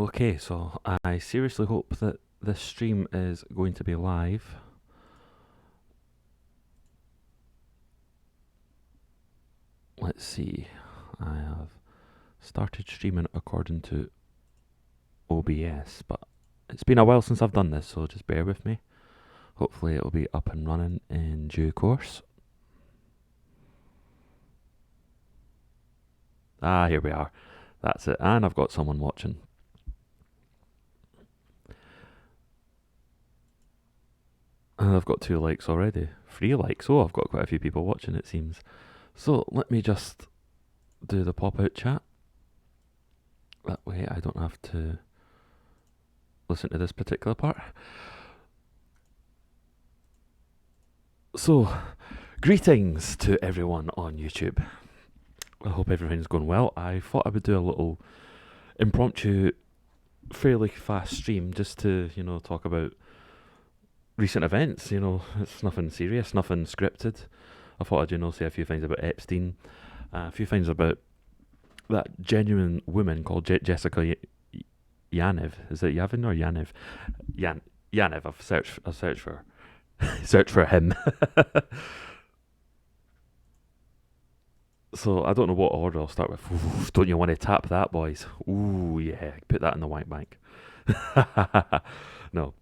Okay, so I seriously hope that this stream is going to be live. Let's see. I have started streaming according to OBS, but it's been a while since I've done this, so just bear with me. Hopefully, it'll be up and running in due course. Ah, here we are. That's it. And I've got someone watching. And I've got 2 likes already. 3 likes. Oh, I've got quite a few people watching, it seems. So let me just do the pop-out chat. That way I don't have to listen to this particular part. So, greetings to everyone on YouTube. I hope everything's going well. I thought I would do a little impromptu, fairly fast stream just to, talk about recent events. It's nothing serious, nothing scripted. I thought I'd, say a few things about Epstein, a few things about that genuine woman called Jessica Yaniv. Is it Yavin or Yaniv? Yaniv. I've searched for search for him. So I don't know what order I'll start with. Ooh, don't you want to tap that, boys? Ooh, yeah, put that in the white bank. No,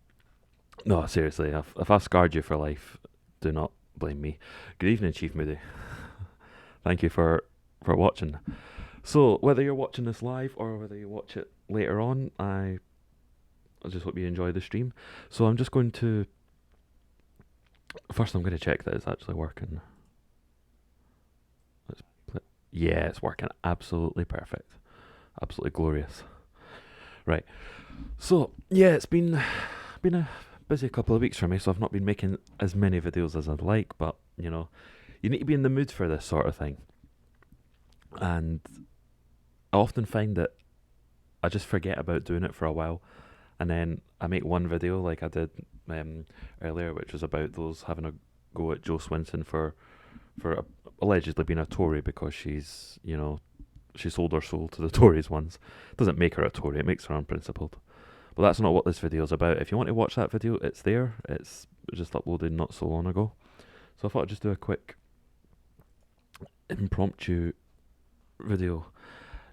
no, seriously. If I've scarred you for life, do not blame me. Good evening, Chief Moody. Thank you for watching. So whether you're watching this live or whether you watch it later on, I just hope you enjoy the stream. So I'm just going to first I'm going to check that it's actually working. Yeah, it's working absolutely perfect. Absolutely glorious. Right. So, yeah, it's been a busy couple of weeks for me, so I've not been making as many videos as I'd like, but, you need to be in the mood for this sort of thing. And I often find that I just forget about doing it for a while, and then I make one video like I did earlier, which was about those having a go at Jo Swinson for allegedly being a Tory because she's, she sold her soul to the Tories once. Doesn't make her a Tory, it makes her unprincipled. But that's not what this video is about. If you want to watch that video, it's there. It's just uploaded not so long ago. So I thought I'd just do a quick impromptu video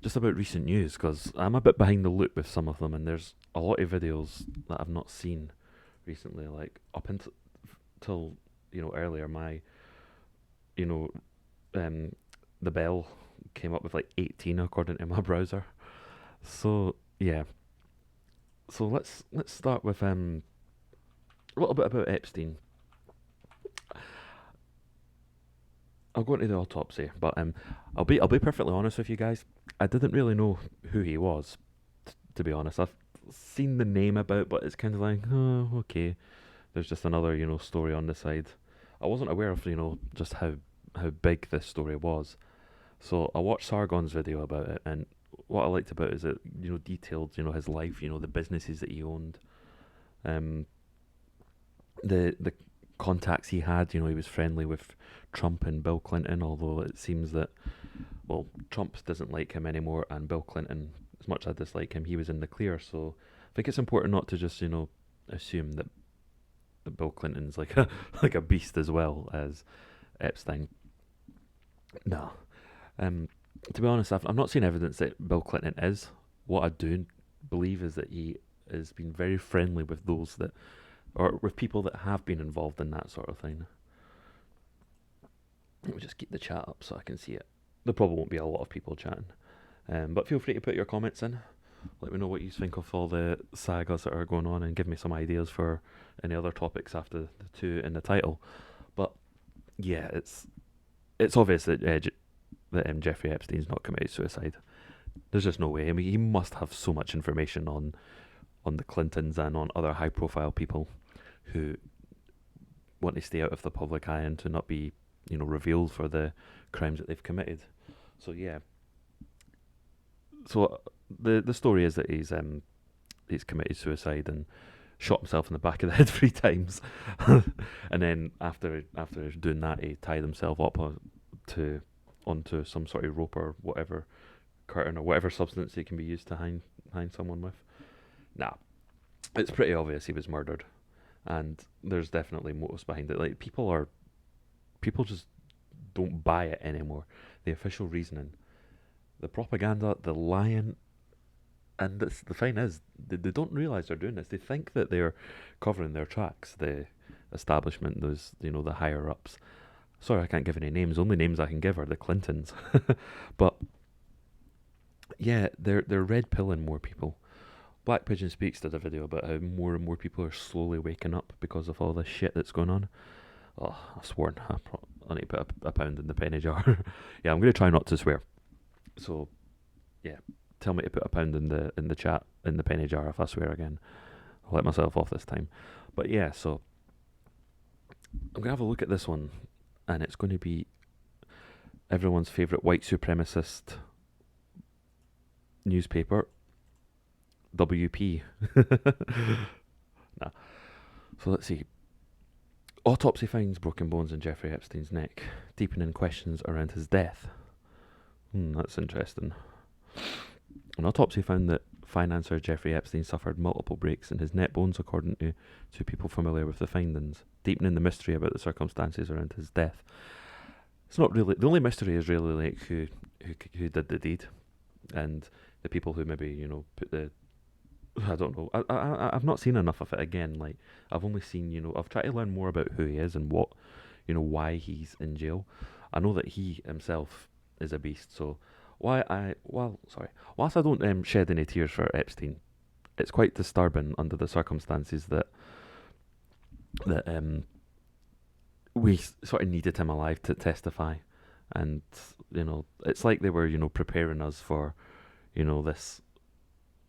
just about recent news, because I'm a bit behind the loop with some of them, and there's a lot of videos that I've not seen recently, like up until earlier my the bell came up with like 18 according to my browser. So yeah. So let's start with a little bit about Epstein. I'll go into the autopsy, but I'll be perfectly honest with you guys. I didn't really know who he was, to be honest. I've seen the name about, but it's kind of like, oh, okay. There's just another story on the side. I wasn't aware of just how big this story was. So I watched Sargon's video about it, and what I liked about it is it detailed his life, the businesses that he owned, the contacts he had. He was friendly with Trump and Bill Clinton, although it seems that Trump doesn't like him anymore, and Bill Clinton, as much as I dislike him, he was in the clear. So I think it's important not to just assume that Bill Clinton's like like a beast as well as Epstein. No. To be honest, I've not seen evidence that Bill Clinton is. What I do believe is that he has been very friendly with those that, or with people that have been involved in that sort of thing. Let me just keep the chat up so I can see it. There probably won't be a lot of people chatting, but feel free to put your comments in. Let me know what you think of all the sagas that are going on, and give me some ideas for any other topics after the two in the title. But yeah, it's obvious that Jeffrey Epstein's not committed suicide. There's just no way. I mean, he must have so much information on the Clintons and on other high-profile people who want to stay out of the public eye and to not be, revealed for the crimes that they've committed. So yeah. So the story is that he's committed suicide and shot himself in the back of the head 3 times, and then after doing that, he tied himself up onto some sort of rope or whatever, curtain or whatever substance it can be used to hang someone with. Nah, it's pretty obvious he was murdered, and there's definitely motives behind it. Like people just don't buy it anymore. The official reasoning, the propaganda, the lying, and the thing is, they don't realize they're doing this. They think that they're covering their tracks. The establishment, those the higher ups. Sorry, I can't give any names. Only names I can give are the Clintons. But yeah, they're red pilling more people. Black Pigeon Speaks did a video about how more and more people are slowly waking up because of all this shit that's going on. Oh, I've sworn. I need to put a pound in the penny jar. Yeah, I'm going to try not to swear. So, yeah, tell me to put a pound in the chat, in the penny jar if I swear again. I'll let myself off this time. But yeah, so I'm going to have a look at this one, and it's going to be everyone's favourite white supremacist newspaper, WP. Nah. So let's see. Autopsy finds broken bones in Jeffrey Epstein's neck, deepening questions around his death. That's interesting. An autopsy found that financier Jeffrey Epstein suffered multiple breaks in his neck bones, according to people familiar with the findings, deepening the mystery about the circumstances around his death. It's not really the only mystery is really like who did the deed, and the people who maybe put the I don't know. I've not seen enough of it again. Like I've only seen I've tried to learn more about who he is and what why he's in jail. I know that he himself is a beast. So whilst I don't shed any tears for Epstein, it's quite disturbing under the circumstances that we sort of needed him alive to testify, and it's like they were preparing us for this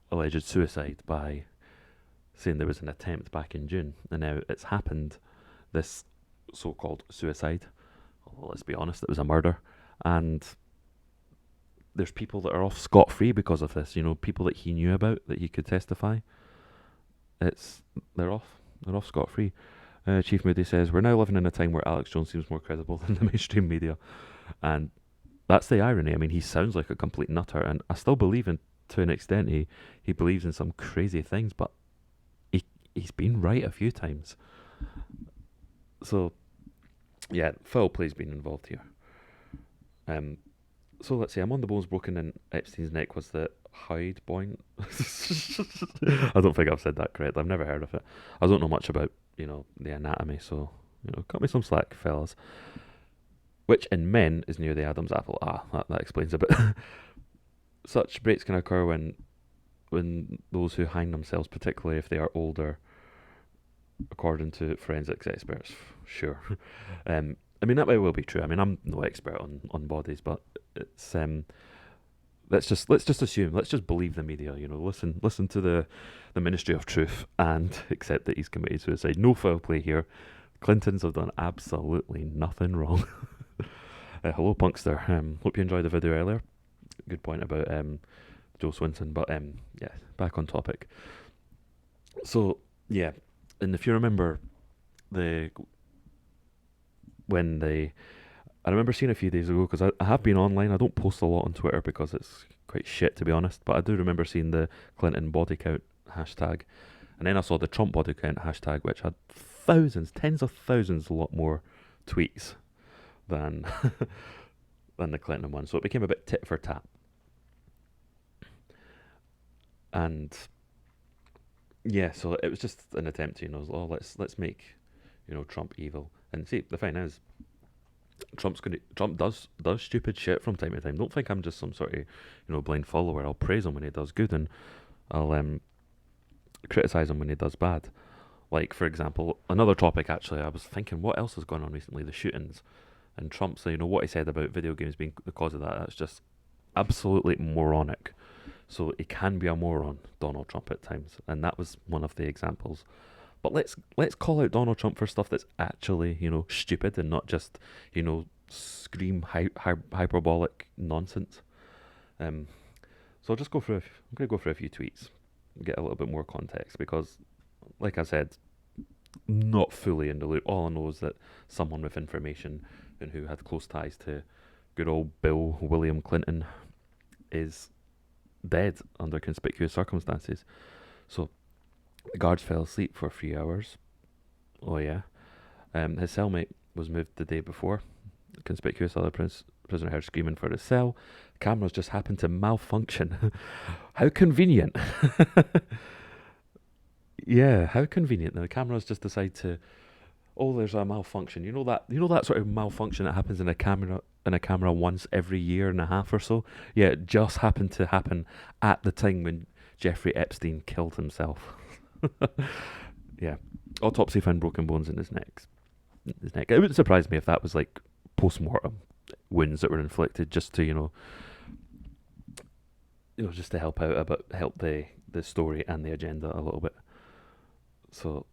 alleged suicide by saying there was an attempt back in June, and now it's happened, this so-called suicide. Well, let's be honest, it was a murder, and there's people that are off scot-free because of this. People that he knew about that he could testify. They're off scot-free. Chief Moody says, we're now living in a time where Alex Jones seems more credible than the mainstream media, and that's the irony. I mean, he sounds like a complete nutter, and I still believe in, to an extent, he believes in some crazy things, but he's been right a few times. So, yeah, foul play's been involved here. So let's see. I'm on the bones broken in Epstein's neck was the hide point. I don't think I've said that correctly. I've never heard of it. I don't know much about the anatomy, so cut me some slack, fellas. Which in men is near the Adam's apple. That explains a bit. Such breaks can occur when those who hang themselves, particularly if they are older, according to forensics experts. Sure. I mean, that may well be true. I mean, I'm no expert on bodies, but it's let's just assume, let's just believe the media. Listen to the Ministry of Truth and accept that he's committed suicide. No foul play here. Clintons have done absolutely nothing wrong. Hello, Punkster. Hope you enjoyed the video earlier. Good point about Joe Swinson, but yeah, back on topic. So yeah, and if you remember I remember seeing a few days ago, because I have been online. I don't post a lot on Twitter because it's quite shit, to be honest, but I do remember seeing the Clinton body count hashtag, and then I saw the Trump body count hashtag, which had thousands, tens of thousands, a lot more tweets than than the Clinton one. So it became a bit tit for tat. And yeah, so it was just an attempt to, let's make, Trump evil. And see, the thing is, Trump does stupid shit from time to time. Don't think I'm just some sort of blind follower. I'll praise him when he does good, and I'll criticize him when he does bad. Like, for example, another topic, actually, I was thinking, what else has gone on recently? The shootings. And Trump, so what he said about video games being the cause of that's just absolutely moronic. So he can be a moron, Donald Trump, at times, and that was one of the examples. But let's call out Donald Trump for stuff that's actually stupid, and not just scream hyperbolic nonsense. So I'll just I'm gonna go through a few tweets, get a little bit more context, because, like I said, not fully in the loop. All I know is that someone with information and who had close ties to good old Bill William Clinton is dead under conspicuous circumstances. So The guards fell asleep for 3 hours. Oh yeah. His cellmate was moved the day before. A conspicuous other prisoner heard screaming for his cell. Cameras just happened to malfunction. How convenient. Yeah, how convenient. The cameras just decide to, oh, there's a malfunction. You know that sort of malfunction that happens in a camera once every year and a half or so. Yeah, it just happened to happen at the time when Jeffrey Epstein killed himself. Yeah, autopsy found broken bones in his neck. It wouldn't surprise me if that was like post-mortem wounds that were inflicted just to just to help out a bit, help the story and the agenda a little bit. So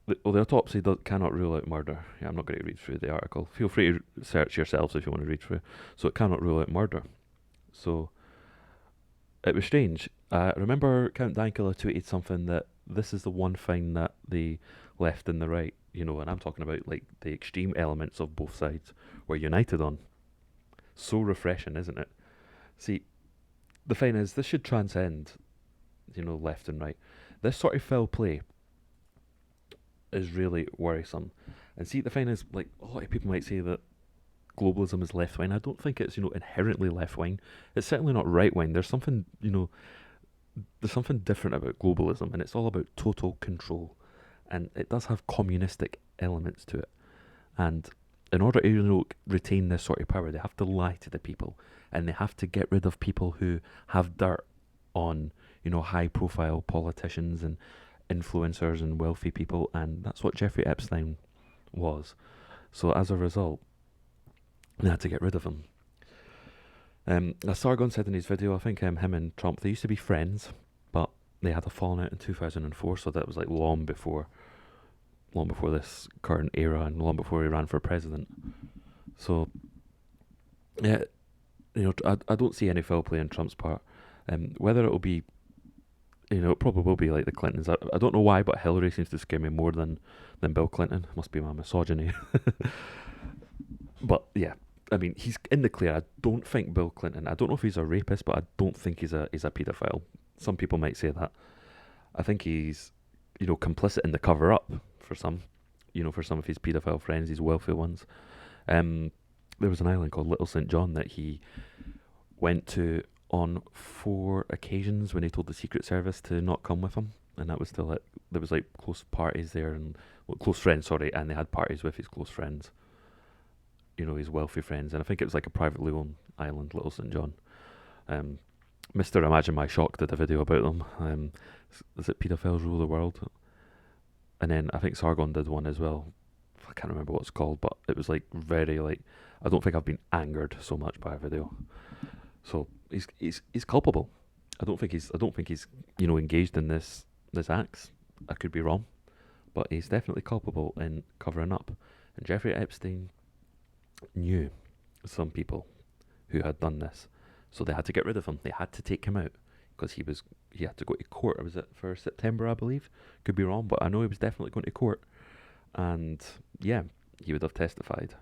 the autopsy cannot rule out murder. Yeah, I'm not going to read through the article. Feel free to search yourselves if you want to read through. So it cannot rule out murder. So it was strange. Remember Count Dankula tweeted something that this is the one thing that the left and the right, and I'm talking about like the extreme elements of both sides, were united on. So refreshing, isn't it? See, the thing is, this should transcend, left and right. This sort of foul play is really worrisome. And see, the thing is, like, a lot of people might say that globalism is left wing. I don't think it's, inherently left wing. It's certainly not right wing. There's something different about globalism, and it's all about total control. And it does have communistic elements to it. And in order to, retain this sort of power, they have to lie to the people, and they have to get rid of people who have dirt on, high profile politicians and influencers and wealthy people, and that's what Jeffrey Epstein was. So as a result, they had to get rid of him. As Sargon said in his video, I think him and Trump, they used to be friends, but they had a falling out in 2004, so that was like long before this current era and long before he ran for president. So, yeah, I don't see any foul play on Trump's part. Whether it'll be, it probably will be like the Clintons. I don't know why, but Hillary seems to scare me more than Bill Clinton. Must be my misogyny. But yeah, I mean, he's in the clear. I don't think Bill Clinton. I don't know if he's a rapist, but I don't think he's a paedophile. Some people might say that. I think he's, complicit in the cover up for some, for some of his paedophile friends, his wealthy ones. There was an island called Little St. John that he went to on 4 occasions when he told the Secret Service to not come with him, and that was still it. There was like close parties there, and close friends, sorry, and they had parties with his close friends, his wealthy friends, and I think it was like a privately owned island, Little St. John. Mr. Imagine My Shock did a video about them. Is it Pedophiles Rule the World? And then I think Sargon did one as well. I can't remember what it's called, but it was like very like, I don't think I've been angered so much by a video. So he's culpable. I don't think he's engaged in this acts. I could be wrong, but he's definitely culpable in covering up. And Jeffrey Epstein knew some people who had done this, so they had to get rid of him. They had to take him out because he had to go to court. Was it for September, I believe? Could be wrong, but I know he was definitely going to court, and yeah, he would have testified.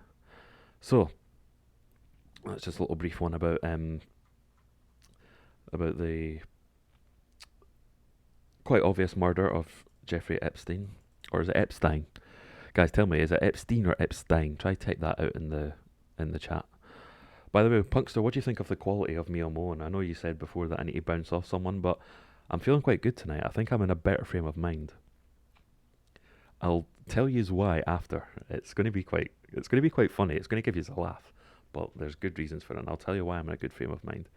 So that's just a little brief one about the quite obvious murder of Jeffrey Epstein, or is it Epstein? Guys, tell me, is it Epstein or Epstein? Try type that out in the chat. By the way, Punkster, what do you think of the quality of me on Moan? I know you said before that I need to bounce off someone, but I'm feeling quite good tonight. I think I'm in a better frame of mind. I'll tell you why after. It's going to be quite funny. It's going to give you a laugh, but there's good reasons for it, and I'll tell you why I'm in a good frame of mind.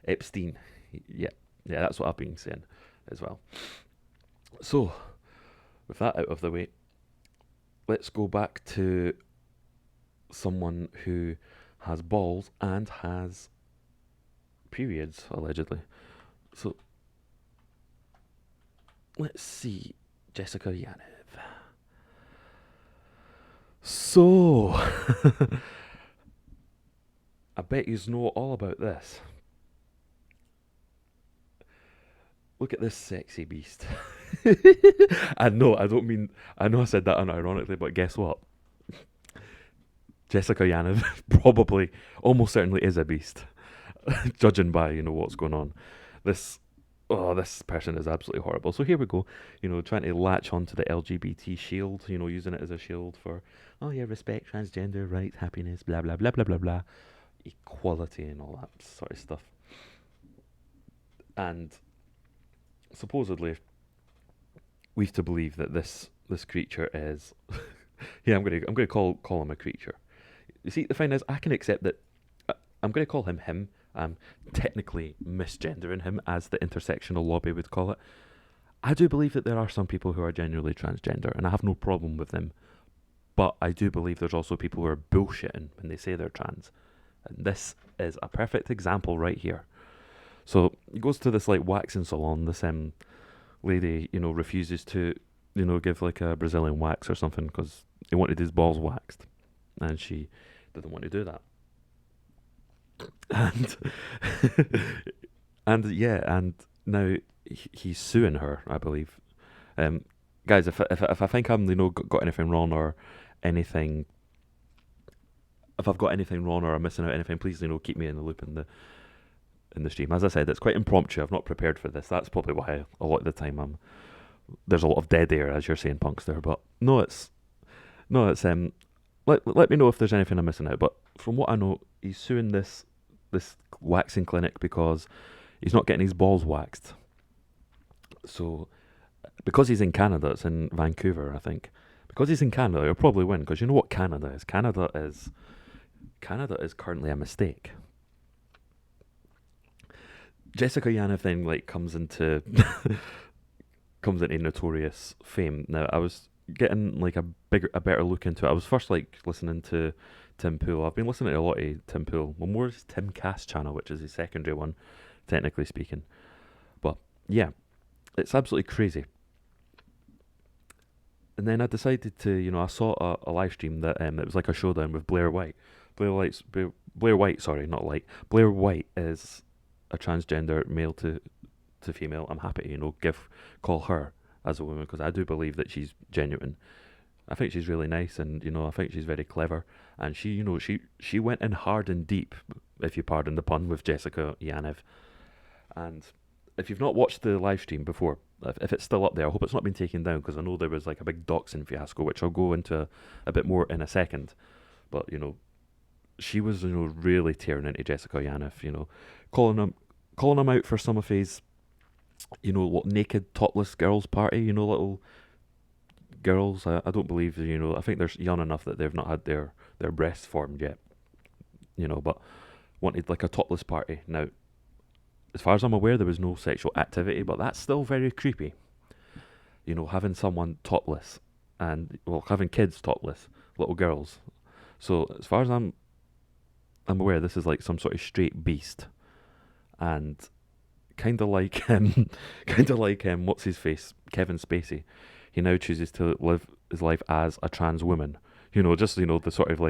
Epstein, yeah, that's what I've been saying as well. So, with that out of the way, let's go back to someone who has balls and has periods, allegedly. So, let's see. Jessica Yaniv. So, I bet you know all about this. Look at this sexy beast. I know I said that unironically, but guess what? Jessica Yaniv almost certainly is a beast, judging by, what's going on. This oh, this person is absolutely horrible. So here we go, trying to latch onto the LGBT shield, using it as a shield for, oh yeah, respect, transgender rights, happiness, blah blah blah blah blah blah, equality and all that sort of stuff. And supposedly, we've to believe that this creature is, yeah, I'm gonna call him a creature. You see, the thing is, I can accept that. I'm gonna call him him. I'm technically misgendering him, as the intersectional lobby would call it. I do believe that there are some people who are genuinely transgender, and I have no problem with them. But I do believe there's also people who are bullshitting when they say they're trans. And this is a perfect example right here. So he goes to this like waxing salon. This lady, refuses to, give like a Brazilian wax or something because he wanted his balls waxed, and she didn't want to do that. And and yeah, and now he's suing her, I believe. Um, Guys, if I think I'm got anything wrong or anything, if I've got anything wrong or I'm missing out anything, please keep me in the loop in the stream. As I said, it's quite impromptu. I've not prepared for this. That's probably why a lot of the time there's a lot of dead air, as you're saying, punks there. But no, it's. Let me know if there's anything I'm missing out. But from what I know, he's suing this waxing clinic because he's not getting his balls waxed. So because he's in Canada, it's in Vancouver, I think. Because he's in Canada, he'll probably win. Because you know what Canada is? Canada is currently a mistake. Jessica Yaniv then comes into comes into notorious fame. Now I was getting a better look into it. I was first listening to Tim Pool. I've been listening to a lot of Tim Pool. Well, more is Tim Cass channel, which is his secondary one, technically speaking. But yeah, it's absolutely crazy. And then I decided to, I saw a live stream that it was like a showdown with Blair White. Blair White, sorry, not Light. Blair White is a transgender male to female. I'm happy to, call her as a woman because I do believe that she's genuine. I think she's really nice, and I think she's very clever. And she went in hard and deep, if you pardon the pun, with Jessica Yaniv. And if you've not watched the live stream before, if it's still up there, I hope it's not been taken down because I know there was a big doxing fiasco, which I'll go into a bit more in a second. But she was really tearing into Jessica Yaniv, calling him out for some of his what naked topless girls party, little girls. I don't believe I think they're young enough that they've not had their breasts formed yet, but wanted a topless party. Now, as far as I'm aware, there was no sexual activity, but that's still very creepy. Having someone topless and having kids topless, little girls. So as far as I'm aware, this is some sort of straight beast, and kind of what's his face, Kevin Spacey. He now chooses to live his life as a trans woman. Just the sort of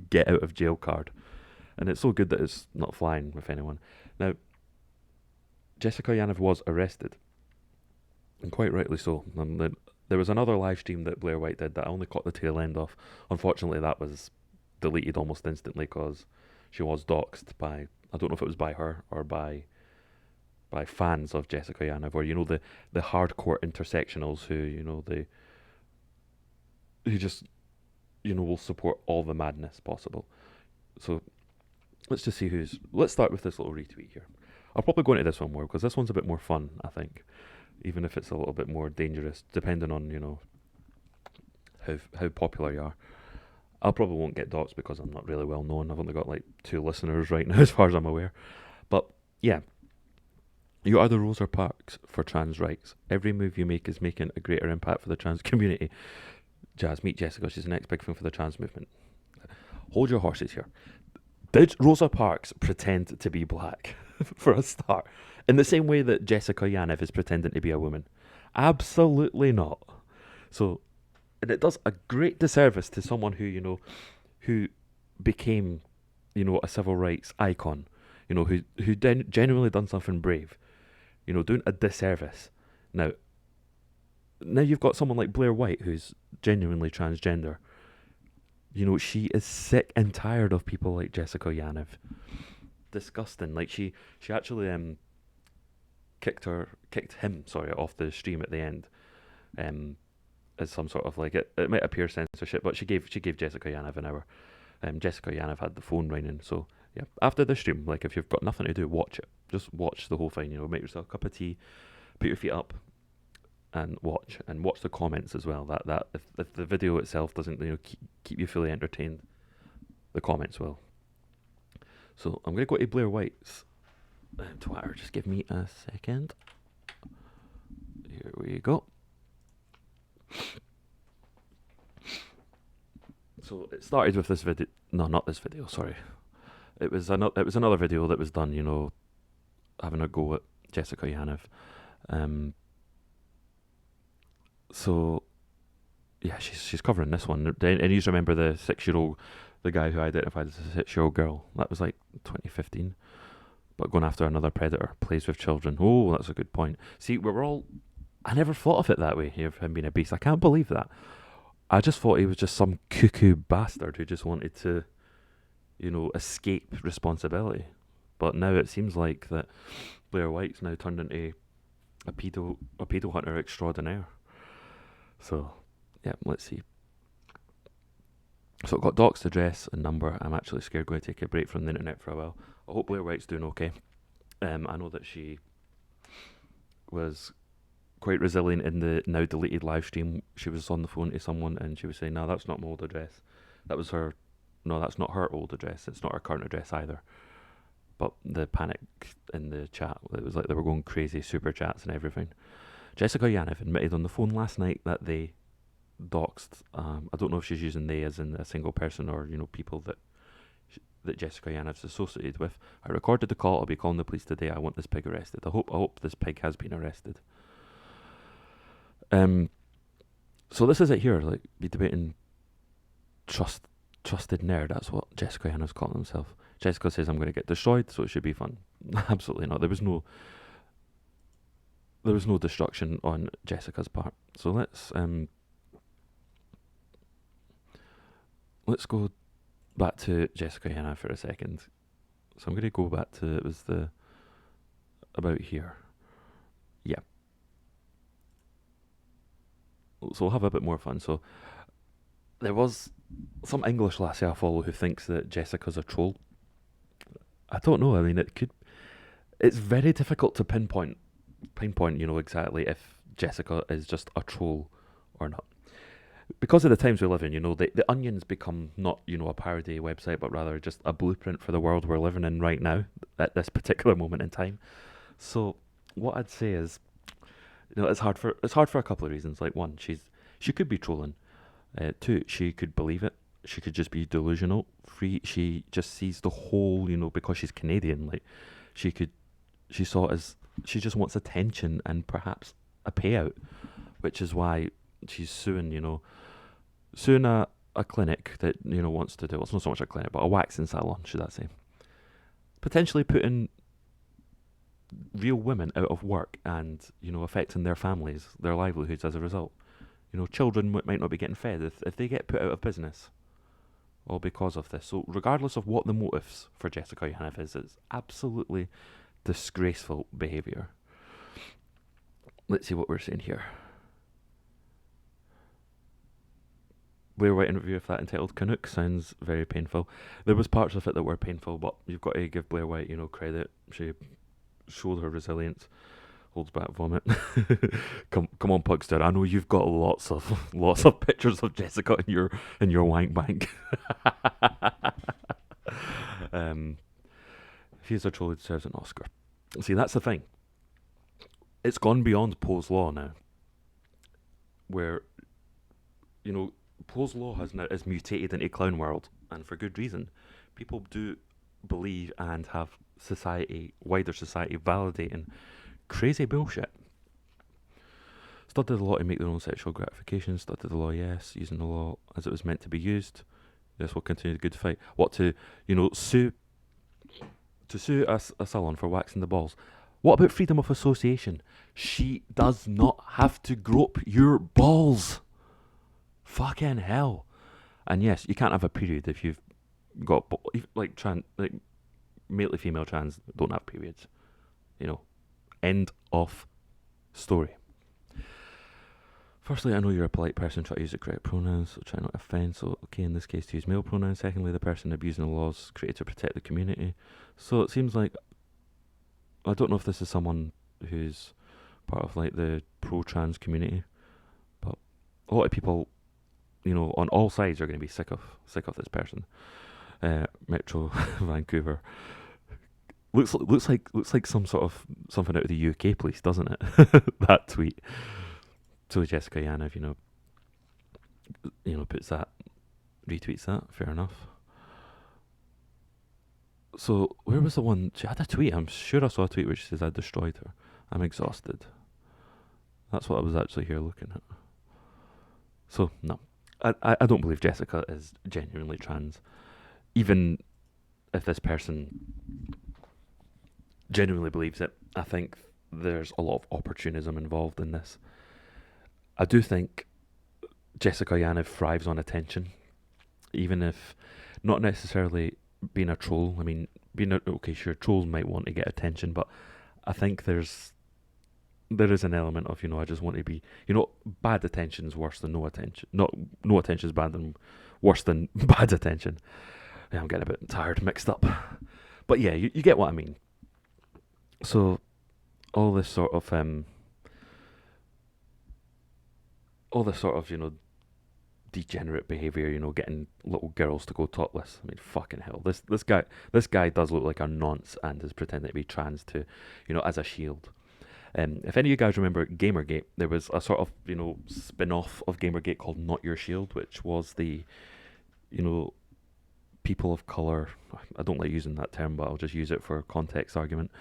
get out of jail card, and it's so good that it's not flying with anyone. Now, Jessica Yaniv was arrested, and quite rightly so. And there was another live stream that Blair White did that I only caught the tail end of. Unfortunately, that was deleted almost instantly because she was doxxed by, I don't know if it was by her or by fans of Jessica Yaniv, or the hardcore intersectionals who just will support all the madness possible. So let's just see let's start with this little retweet here. I'll probably go into this one more because this one's a bit more fun, I think, even if it's a little bit more dangerous, depending on how popular you are. I probably won't get doxxed because I'm not really well known. I've only got 2 listeners right now, as far as I'm aware. But yeah, you are the Rosa Parks for trans rights. Every move you make is making a greater impact for the trans community. Jazz, meet Jessica. She's the next big thing for the trans movement. Hold your horses here. Did Rosa Parks pretend to be black, for a start? In the same way that Jessica Yaniv is pretending to be a woman? Absolutely not. So, and it does a great disservice to someone who became, a civil rights icon, who genuinely done something brave, doing a disservice. Now you've got someone like Blair White who's genuinely transgender. She is sick and tired of people like Jessica Yaniv. Disgusting. She actually kicked him, sorry, off the stream at the end. As some sort of like it might appear censorship, but she gave Jessica Yaniv an hour. Jessica Yaniv had the phone ringing, so yeah. After the stream, like if you've got nothing to do, watch it. Just watch the whole thing. Make yourself a cup of tea, put your feet up, and watch the comments as well. That if the video itself doesn't keep you fully entertained, the comments will. So I'm gonna go to Blair White's Twitter. Just give me a second. Here we go. So it started with this video. No, not this video. Sorry, it was another video that was done. Having a go at Jessica Yaniv. So yeah, she's covering this one. And you remember the 6-year-old, the guy who identified as a 6-year-old girl. That was like 2015. But going after another predator, plays with children. Oh, that's a good point. See, I never thought of it that way, of him being a beast. I can't believe that. I just thought he was just some cuckoo bastard who just wanted to, escape responsibility. But now it seems like that Blair White's now turned into a pedo hunter extraordinaire. So, yeah, let's see. So I've got Doc's address and number. I'm actually scared going to take a break from the internet for a while. I hope Blair White's doing okay. I know that she was quite resilient in the now deleted live stream. She was on the phone to someone and she was saying, no, that's not my old address. That was her. No, that's not her old address. It's not her current address either. But the panic in the chat, it was like they were going crazy, super chats and everything. Jessica Yaniv admitted on the phone last night that they doxed. I don't know if she's using they as in a single person or, people that Jessica Yaniv's associated with. I recorded the call. I'll be calling the police today. I want this pig arrested. I hope this pig has been arrested. So this is it here. Like, be debating trusted nerd. That's what Jessica Yaniv's calling himself. Jessica says I'm going to get destroyed, so it should be fun. Absolutely not. There was no destruction on Jessica's part. So let's go back to Jessica Yaniv for a second. So I'm going to go back to, it was about here. Yeah. So we'll have a bit more fun. So there was some English lassie I follow who thinks that Jessica's a troll. I don't know. I mean, it's very difficult to pinpoint, exactly if Jessica is just a troll or not. Because of the times we live in, the Onion's become not, a parody website, but rather just a blueprint for the world we're living in right now, at this particular moment in time. So what I'd say is, it's hard for a couple of reasons. Like, one, she could be trolling. Two, she could believe it. She could just be delusional. Three, she just sees the whole, because she's Canadian, like, she saw it as, she just wants attention and perhaps a payout, which is why she's suing a clinic that, wants to do, well, it's not so much a clinic, but a waxing salon, should I say. Potentially putting real women out of work and, affecting their families, their livelihoods as a result. Children might not be getting fed if they get put out of business, all because of this. So regardless of what the motives for Jessica Yaniv is, it's absolutely disgraceful behaviour. Let's see what we're saying here. Blair White interview with that entitled Canuck sounds very painful. There was parts of it that were painful, but you've got to give Blair White, credit. She showed her resilience. Holds back vomit. Come on, Pugster. I know you've got lots of pictures of Jessica in your wank bank. If he's a troll, he deserves an Oscar. See, that's the thing. It's gone beyond Poe's law now, where Poe's law is mutated into clown world, and for good reason. People do believe and have wider society validating crazy bullshit. Studied the law to make their own sexual gratification. Studied the law, yes. Using the law as it was meant to be used. This will continue the good fight. What to sue a salon for waxing the balls. What about freedom of association? She does not have to grope your balls. Fucking hell. And yes, you can't have a period if you've got male to female trans don't have periods. End of story. Firstly, I know you're a polite person, try to use the correct pronouns, so try not to offend. So, okay, in this case, to use male pronouns. Secondly, the person abusing the laws created to protect the community. So it seems like, I don't know if this is someone who's part of like the pro-trans community, but a lot of people, on all sides are going to be sick of this person. Metro Vancouver looks like some sort of something out of the UK police, doesn't it? That tweet. So Jessica Yaniv, puts that, retweets that. Fair enough. So where was the one? She had a tweet. I'm sure I saw a tweet which says I destroyed her. I'm exhausted. That's what I was actually here looking at. So no, I don't believe Jessica is genuinely trans. Even if this person genuinely believes it, I think there's a lot of opportunism involved in this. I do think Jessica Yaniv thrives on attention, even if not necessarily being a troll. I mean, trolls might want to get attention, but I think there is an element of, I just want to be, bad attention is worse than no attention. No attention is worse than bad attention. Yeah, I'm getting a bit tired, mixed up. But yeah, you get what I mean. So, all this sort of, degenerate behaviour, getting little girls to go topless. I mean, fucking hell. This guy does look like a nonce and is pretending to be trans to, as a shield. If any of you guys remember Gamergate, there was a sort of, spin-off of Gamergate called Not Your Shield, which was the, people of colour, I don't like using that term, but I'll just use it for context argument,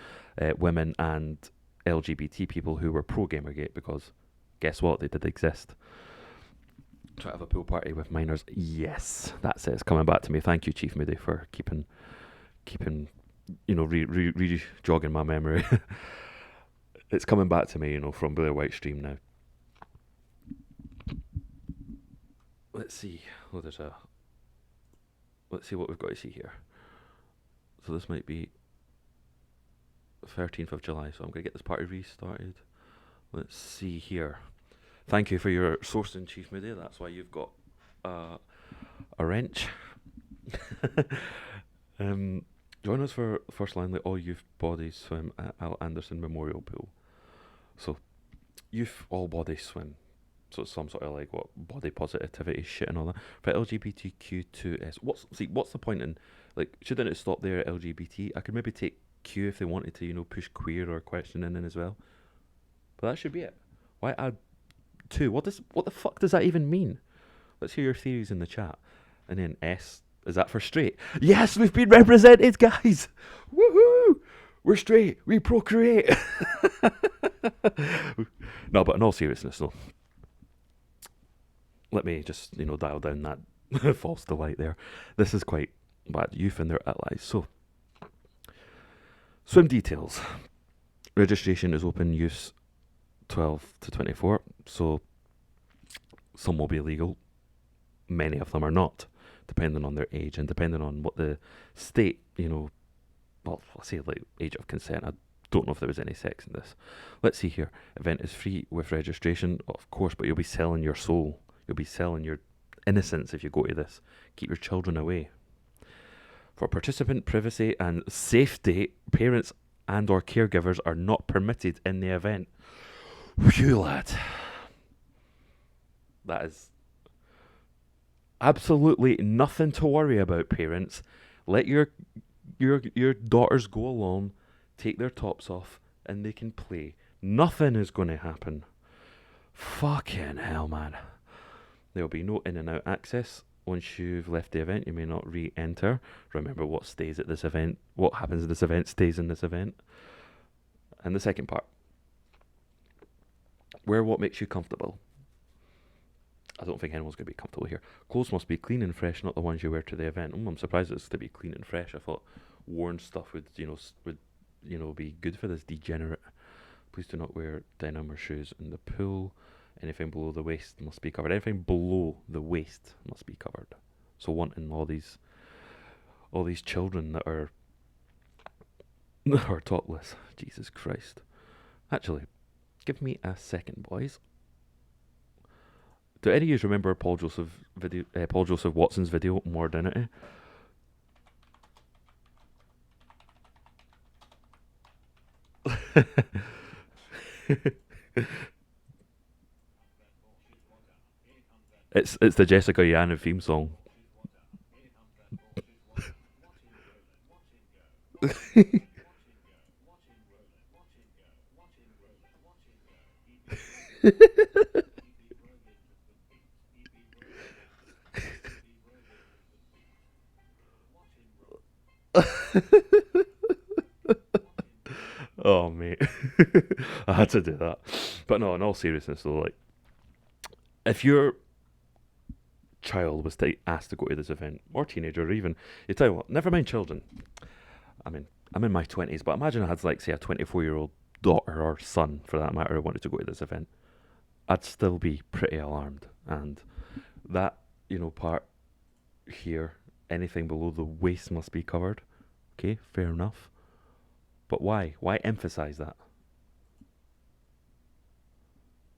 women and LGBT people who were pro-Gamergate, because guess what, they did exist. Try to have a pool party with minors. Yes, that's it. It's coming back to me. Thank you, Chief Moody, for keeping jogging my memory. It's coming back to me, from Blair White Stream now. Let's see. Let's see what we've got to see here. So this might be 13th of July, so I'm going to get this party restarted. Let's see here. Thank you for your sourcing, Chief Moody. That's why you've got a wrench. Join us for First Line, all youth bodies swim at Al Anderson Memorial Pool. So, youth all body swim. So it's some sort of body positivity shit and all that. For LGBTQ2S, what's the point in, shouldn't it stop there at LGBT? I could maybe take Q if they wanted to, push queer or questioning in as well. But that should be it. Why add 2? What the fuck does that even mean? Let's hear your theories in the chat. And then S, is that for straight? Yes, we've been represented, guys! Woohoo! We're straight. We procreate. No, but in all seriousness, though, let me just, dial down that false delight there. This is quite bad. Youth and their allies. So, swim details. Registration is open use 12 to 24. So, some will be illegal. Many of them are not, depending on their age and depending on what the state, well, I'll say age of consent. I don't know if there was any sex in this. Let's see here. Event is free with registration, of course, but you'll be selling your soul. You'll be selling your innocence if you go to this. Keep your children away. For participant privacy and safety, parents and or caregivers are not permitted in the event. Phew, lad. That is absolutely nothing to worry about, parents. Let your daughters go along, take their tops off, and they can play. Nothing is going to happen. Fucking hell, man. There'll be no in and out access. Once you've left the event, you may not re-enter. Remember, what stays at this event, what happens at this event stays in this event. And the second part. Wear what makes you comfortable. I don't think anyone's going to be comfortable here. Clothes must be clean and fresh, not the ones you wear to the event. I'm surprised it's to be clean and fresh. I thought worn stuff would be good for this degenerate. Please do not wear denim or shoes in the pool. Anything below the waist must be covered. Anything below the waist must be covered. So wanting all these children that are topless. Jesus Christ. Actually, give me a second, boys. Do any of you remember Paul Joseph Watson's video, Modernity? It's the Jessica Yaniv theme song. Oh mate, I had to do that. But no, in all seriousness though, like if your child was asked to go to this event, or teenager, or even you tell you what, never mind children. I mean, I'm in my 20s, but imagine I had like say a 24-year-old daughter or son, for that matter, who wanted to go to this event. I'd still be pretty alarmed, and that part here, anything below the waist must be covered. Okay, fair enough. But why? Why emphasize that?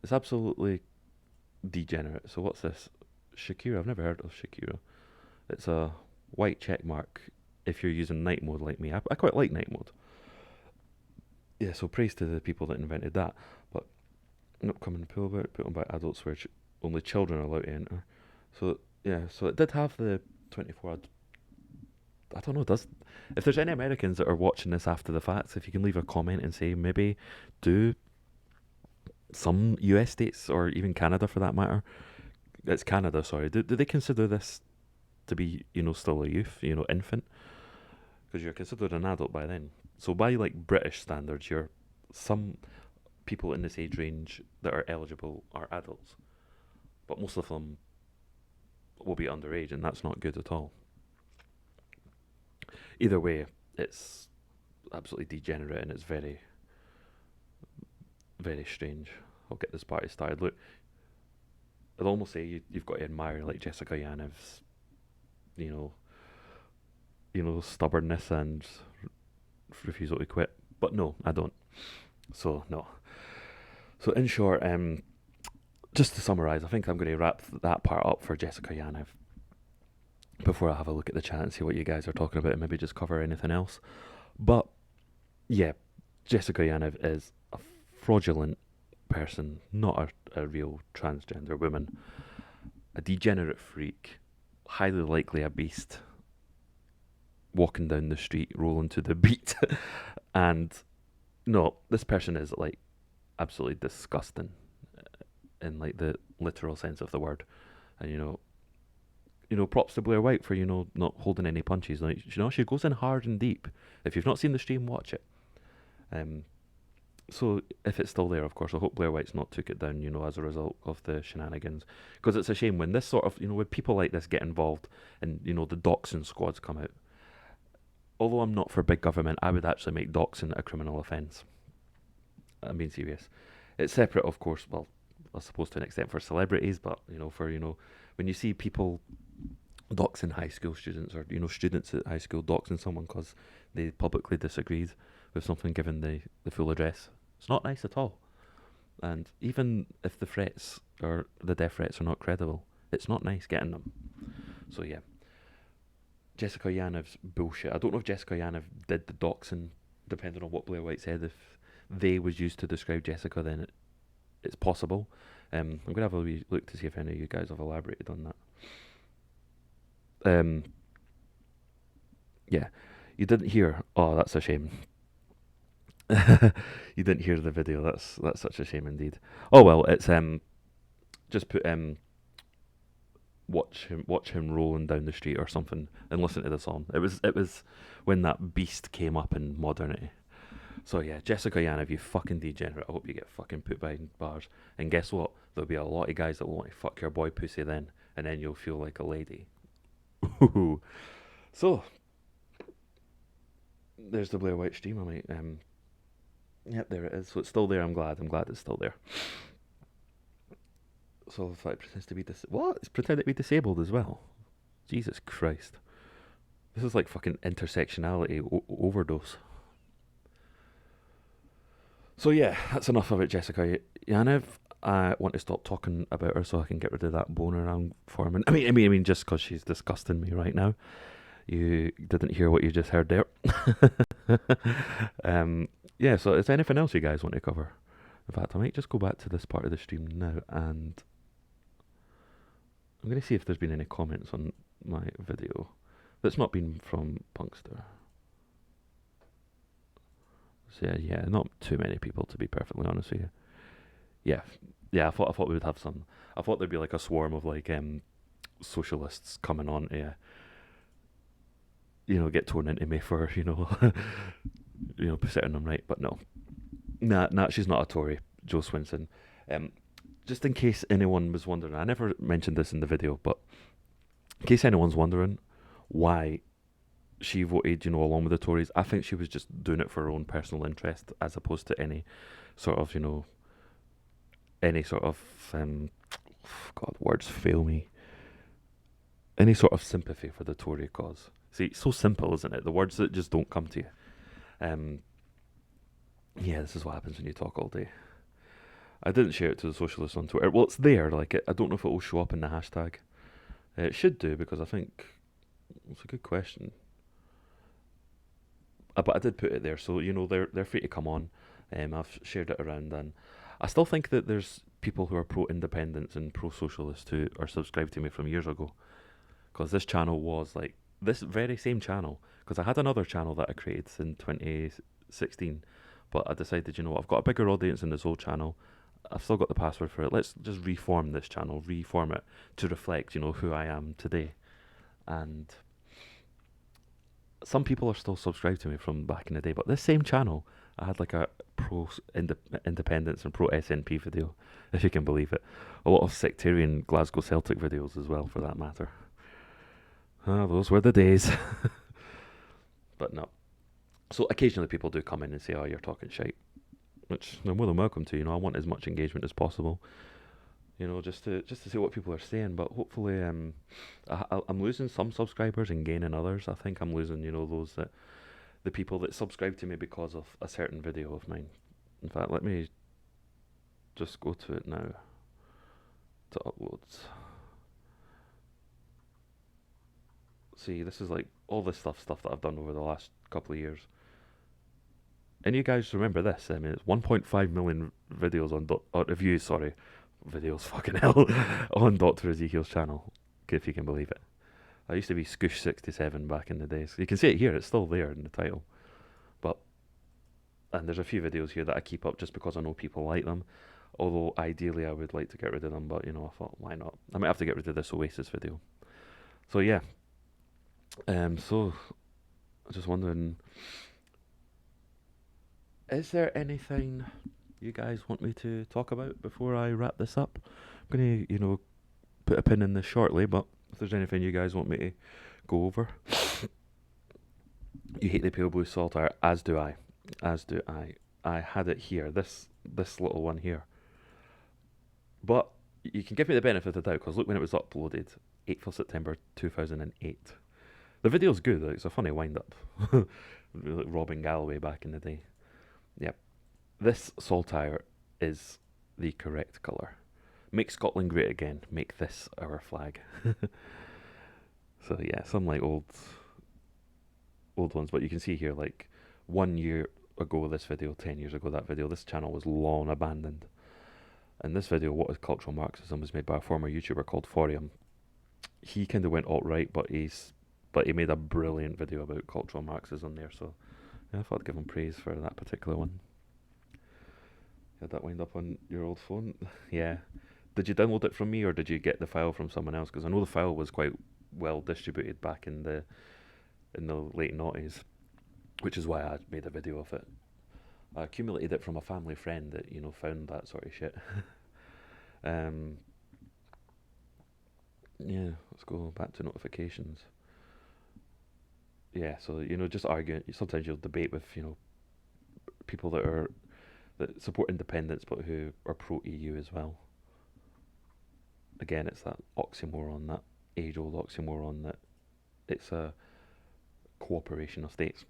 It's absolutely degenerate. So what's this? Shakira. I've never heard of Shakira. It's a white check mark if you're using night mode like me. I quite like night mode. Yeah, so praise to the people that invented that. But not coming to pool about put on by adults where only children are allowed to enter. So yeah, so it did have the 24. I don't know. Does if there's any Americans that are watching this after the fact, if you can leave a comment and say maybe do some US states or even Canada for that matter. It's Canada, sorry. Do they consider this to be still a youth, infant? Because you're considered an adult by then. So by like British standards, you're some people in this age range that are eligible are adults, but most of them will be underage, and that's not good at all. Either way, it's absolutely degenerate and it's very, very strange. I'll get this party started. Look, I'd almost say you've got to admire like Jessica Yaniv's, you know, stubbornness and refusal to quit. But no, I don't. So no. So in short, just to summarise, I think I'm going to wrap that part up for Jessica Yaniv before I have a look at the chat and see what you guys are talking about and maybe just cover anything else. But yeah, Jessica Yaniv is a fraudulent person, not a real transgender woman, a degenerate freak, highly likely a beast, walking down the street, rolling to the beat. And no, this person is like absolutely disgusting in like the literal sense of the word. And props to Blair White for not holding any punches. Like she goes in hard and deep. If you've not seen the stream, watch it. So if it's still there, of course, I hope Blair White's not took it down, as a result of the shenanigans. Because it's a shame when this sort of, when people like this get involved and, the doxing squads come out. Although I'm not for big government, I would actually make doxing a criminal offence. I'm being serious. It's separate, of course, well, I suppose to an extent for celebrities, but, when you see people doxing high school students or, students at high school doxing someone because they publicly disagreed with something given the full address, it's not nice at all. And even if the threats or the death threats are not credible, it's not nice getting them. So yeah, Jessica Yaniv's bullshit. I don't know if Jessica Yaniv did the doxing, depending on what Blair White said. If they was used to describe Jessica, then it's possible. I'm going to have a wee look to see if any of you guys have elaborated on that. Yeah, you didn't hear. Oh, that's a shame. You didn't hear the video. That's such a shame indeed. Oh well, it's just put watch him rolling down the street or something and listen to the song. It was when that beast came up in Modernity. So yeah, Jessica Yaniv, you fucking degenerate. I hope you get fucking put behind bars. And guess what? There'll be a lot of guys that will want to fuck your boy pussy then, and then you'll feel like a lady. So there's the Blair White stream. I might yep, there it is. So it's still there. I'm glad it's still there. So if it pretends to be what? It's pretending to be disabled as well. Jesus Christ. This is like fucking intersectionality overdose. So yeah, that's enough about Jessica Yaniv. I want to stop talking about her so I can get rid of that boner I'm forming. I mean, just because she's disgusting me right now. You didn't hear what you just heard there. um, yeah. So, is there anything else you guys want to cover? In fact, I might just go back to this part of the stream now, and I'm going to see if there's been any comments on my video that's not been from Punkster. So yeah, not too many people to be perfectly honest with you. Yeah, yeah. I thought we would have some. I thought there'd be like a swarm of like socialists coming on to get torn into me for setting them right. But no, nah, she's not a Tory, Joe Swinson. Um, just in case anyone was wondering, I never mentioned this in the video, but in case anyone's wondering why she voted, along with the Tories, I think she was just doing it for her own personal interest, as opposed to any sort of, any sort of, God, words fail me, any sort of sympathy for the Tory cause. See, it's so simple, isn't it? The words that just don't come to you. Um, yeah, this is what happens when you talk all day. I didn't share it to the socialists on Twitter. Well, it's there. Like, I don't know if it will show up in the hashtag. It should do, because I think it's a good question. But I did put it there, so they're free to come on. I've shared it around, and I still think that there's people who are pro-independence and pro-socialist who are subscribed to me from years ago, because this channel was like this very same channel. Because I had another channel that I created in 2016, but I decided, I've got a bigger audience in this old channel. I've still got the password for it. Let's just reform this channel, reform it to reflect, who I am today. And some people are still subscribed to me from back in the day, but this same channel, I had like a pro independence and pro SNP video, if you can believe it. A lot of sectarian Glasgow Celtic videos as well, for that matter. Ah, those were the days. But no. So occasionally people do come in and say, "Oh, you're talking shite," which they're more than welcome to. I want as much engagement as possible. Just to see what people are saying. But hopefully, I'm losing some subscribers and gaining others. I think I'm losing, the people that subscribe to me because of a certain video of mine. In fact, let me just go to it now to uploads. See, this is like all this stuff that I've done over the last couple of years. And you guys remember this? I mean, it's 1.5 million videos or reviews. Sorry, videos. Fucking hell, on Doctor Ezekiel's channel, if you can believe it. I used to be Scoosh67 back in the days. You can see it here; it's still there in the title. And there's a few videos here that I keep up just because I know people like them. Although ideally I would like to get rid of them, but I thought, why not? I might have to get rid of this Oasis video. So yeah. So I'm just wondering, is there anything you guys want me to talk about before I wrap this up? I'm gonna, put a pin in this shortly, but if there's anything you guys want me to go over. You hate the pale blue saltire, as do I. As do I. I had it here, this little one here. But you can give me the benefit of the doubt, because look when it was uploaded, 8th of September 2008. The video's good, it's a funny wind-up. Like Robin Galloway back in the day. Yep. This saltire is the correct colour. Make Scotland great again. Make this our flag. So yeah, some like old ones, but you can see here, like 1 year ago this video, 10 years ago that video, this channel was long abandoned. And this video, What is Cultural Marxism, was made by a former YouTuber called Forium. He kind of went alt-right, but he made a brilliant video about cultural Marxism there, so yeah, I thought I'd give him praise for that particular one. Had that wind up on your old phone? Yeah. Did you download it from me, or did you get the file from someone else? Because I know the file was quite well distributed back in the late noughties, which is why I made a video of it. I accumulated it from a family friend that found that sort of shit. Yeah, let's go back to notifications. Yeah, so just arguing. Sometimes you'll debate with people that support independence but who are pro EU as well. Again, it's that oxymoron, that age-old oxymoron that it's a cooperation of states.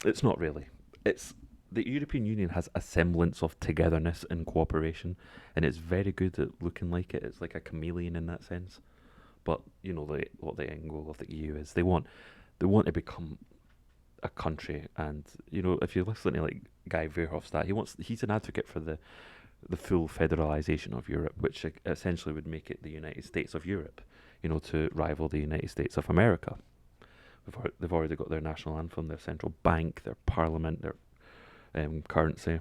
It's not really. It's the European Union has a semblance of togetherness and cooperation, and it's very good at looking like it. It's like a chameleon in that sense. But what the end goal of the EU is, they want to become a country, and if you're listening to like Guy Verhofstadt, he's an advocate for the full federalization of Europe, which essentially would make it the United States of Europe, to rival the United States of America. They've already got their national anthem, their central bank, their parliament, their currency.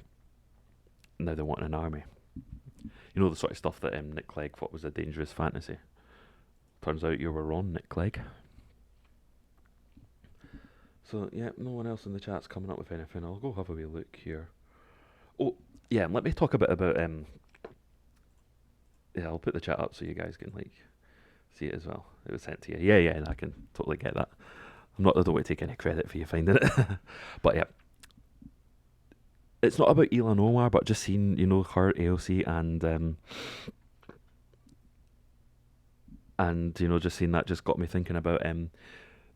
Now they want an army. The sort of stuff that Nick Clegg thought was a dangerous fantasy. Turns out you were wrong, Nick Clegg. So, yeah, no one else in the chat's coming up with anything. I'll go have a wee look here. Oh, yeah, and let me talk a bit about... yeah, I'll put the chat up so you guys can, see it as well. It was sent to you. Yeah, and I can totally get that. I don't want to take any credit for you finding it. But, yeah. It's not about Ilhan Omar, but just seeing, her, AOC, and just seeing that just got me thinking about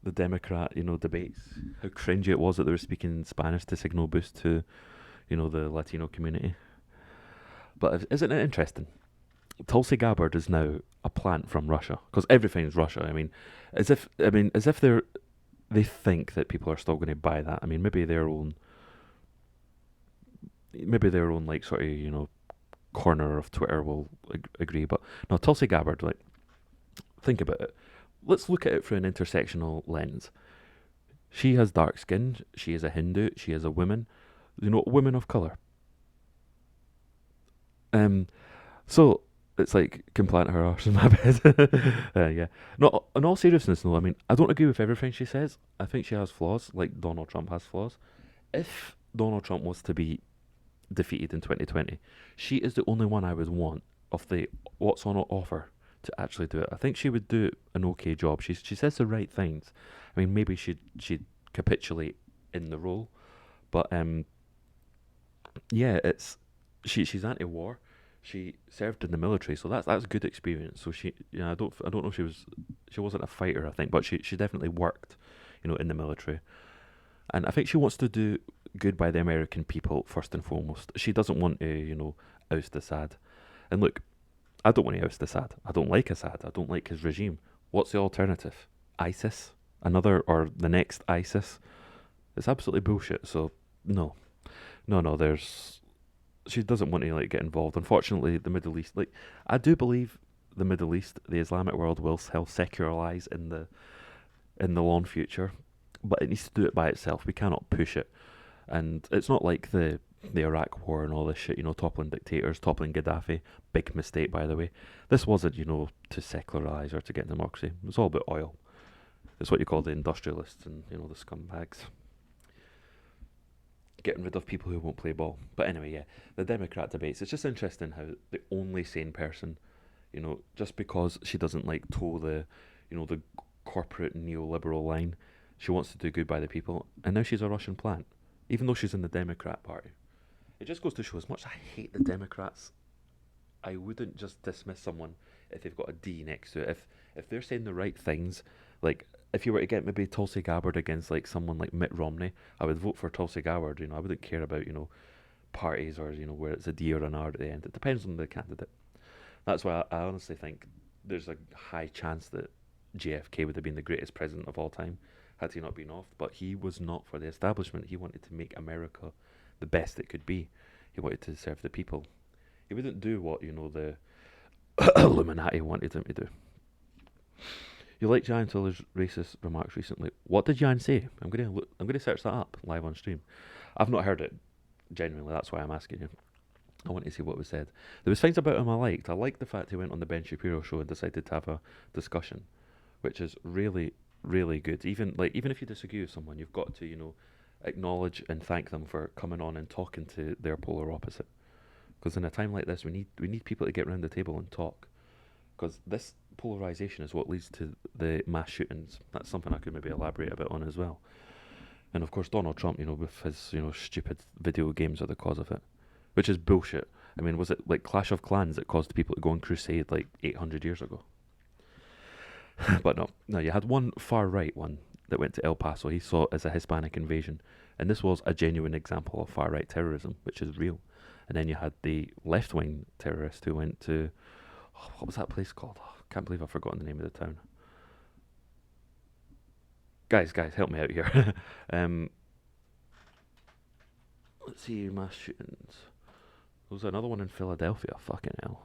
the Democrat, debates. How cringy it was that they were speaking Spanish to signal boost to, the Latino community. But isn't it interesting? Tulsi Gabbard is now a plant from Russia, because everything's Russia. As if they think that people are still going to buy that. Maybe their own sort of corner of Twitter will agree. But no, Tulsi Gabbard, think about it. Let's look at it through an intersectional lens. She has dark skin. She is a Hindu. She is a woman. A woman of color. So it's can plant her arse in my bed. Yeah. No, in all seriousness, though, I don't agree with everything she says. I think she has flaws, like Donald Trump has flaws. If Donald Trump was to be defeated in 2020, she is the only one I would want of the what's on offer to actually do it. I think she would do an okay job. She says the right things. Maybe she'd capitulate in the role, but yeah, she's anti-war. She served in the military, so that's a good experience. So I don't know if she wasn't a fighter, I think, but she definitely worked, in the military, and I think she wants to do good by the American people first and foremost. She doesn't want to oust Assad, and look, I don't want to oust Assad. I don't like Assad. I don't like his regime. What's the alternative? ISIS? Another or the next ISIS? It's absolutely bullshit. So no. She doesn't want to get involved. Unfortunately, the Middle East. I do believe the Middle East, the Islamic world, will secularize in the long future, but it needs to do it by itself. We cannot push it, and it's not like the Iraq War and all this shit, toppling dictators, toppling Gaddafi. Big mistake, by the way. This wasn't, to secularize or to get democracy. It was all about oil. It's what you call the industrialists and, the scumbags. Getting rid of people who won't play ball. But anyway, yeah, the Democrat debates. It's just interesting how the only sane person, just because she doesn't toe the corporate neoliberal line, she wants to do good by the people, and now she's a Russian plant, even though she's in the Democrat Party. It just goes to show, as much as I hate the Democrats, I wouldn't just dismiss someone if they've got a D next to it. If they're saying the right things, if you were to get maybe Tulsi Gabbard against someone like Mitt Romney, I would vote for Tulsi Gabbard. I wouldn't care about parties or where it's a D or an R at the end. It depends on the candidate. That's why I honestly think there's a high chance that JFK would have been the greatest president of all time had he not been off. But he was not for the establishment. He wanted to make America the best it could be. He wanted to serve the people. He wouldn't do what the Illuminati wanted him to do. You like Jan Tiller's racist remarks recently? What did Jan say? I'm gonna search that up live on stream. I've not heard it genuinely. That's why I'm asking you. I want to see what was said. There was things about him I liked. I liked the fact he went on the Ben Shapiro show and decided to have a discussion, which is really, really good. Even if you disagree with someone, you've got to acknowledge and thank them for coming on and talking to their polar opposite. Because in a time like this, we need people to get around the table and talk. Because this polarization is what leads to the mass shootings. That's something I could maybe elaborate a bit on as well. And of course, Donald Trump, with his stupid video games are the cause of it, which is bullshit. Was it Clash of Clans that caused people to go on crusade 800 years ago? But no, you had one far right one that went to El Paso. He saw it as a Hispanic invasion, and this was a genuine example of far right terrorism, which is real. And then you had the left wing terrorist who went to, what was that place called? Oh, can't believe I've forgotten the name of the town. Guys, help me out here. um, let's see, mass shootings. There was another one in Philadelphia. Fucking hell.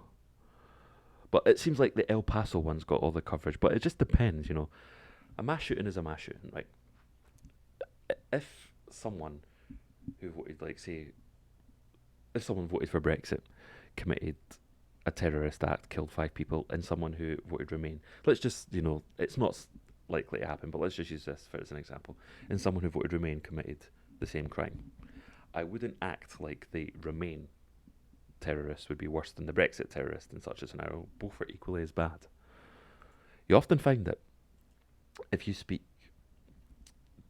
But it seems like the El Paso one's got all the coverage. But it just depends, you know. A mass shooting is a mass shooting, right? If someone who voted, like, say, if someone voted for Brexit, committed a terrorist act, killed 5 people, and someone who voted Remain, let's just, you know, it's not likely to happen, but let's just use this for as an example, and someone who voted Remain committed the same crime, I wouldn't act like the Remain terrorist would be worse than the Brexit terrorist in such a scenario. Both are equally as bad. You often find that if you speak